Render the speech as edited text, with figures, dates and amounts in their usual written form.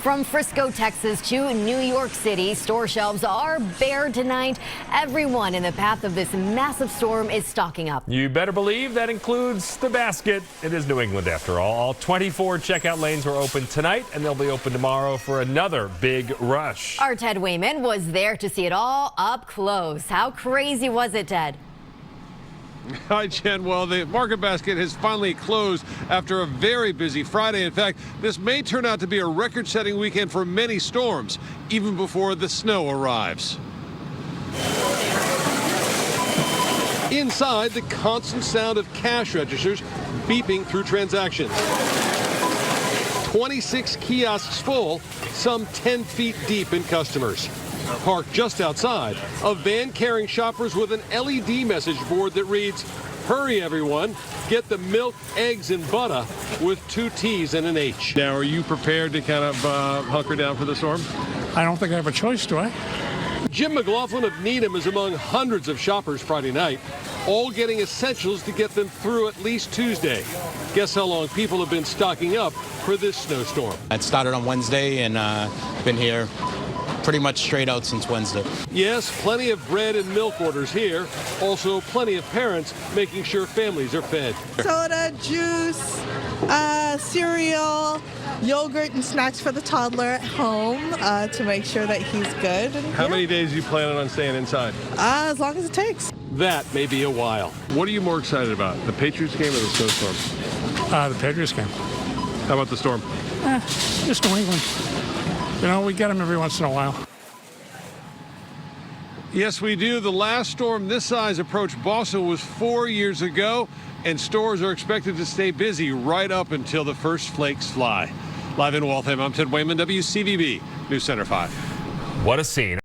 From Frisco, Texas to New York City, store shelves are bare tonight. Everyone in the path of this massive storm is stocking up. You better believe that includes the basket. It is New England after all. All 24 checkout lanes were open tonight, and they'll be open tomorrow for another big rush. Our Ted Wayman was there to see it all up close. How crazy was it, Ted? Hi, Jen. Well, the market basket has finally closed after a very busy Friday. In fact, this may turn out to be a record-setting weekend for many storms, even before the snow arrives. Inside, the constant sound of cash registers beeping through transactions. 26 kiosks full, some 10 feet deep in customers. Parked just outside, a van carrying shoppers with an LED message board that reads, "Hurry everyone, get the milk, eggs, and butter with 2 T's and an H." Now, are you prepared to kind of hunker down for the storm? I don't think I have a choice, do I? Jim McLaughlin of Needham is among hundreds of shoppers Friday night, all getting essentials to get them through at least Tuesday. Guess how long people have been stocking up for this snowstorm? It started on Wednesday and been here pretty much straight out since Wednesday. Yes, plenty of bread and milk orders here. Also, plenty of parents making sure families are fed. Soda, juice, cereal, yogurt, and snacks for the toddler at home to make sure that he's good. How many days are you planning on staying inside? As long as it takes. That may be a while. What are you more excited about, the Patriots game or the snowstorm? The Patriots game. How about the storm? Just New England. You know, we get them every once in a while. Yes, we do. The last storm this size approached Boston was 4 years ago, and stores are expected to stay busy right up until the first flakes fly. Live in Waltham, I'm Ted Wayman, WCVB News Center 5. What a scene.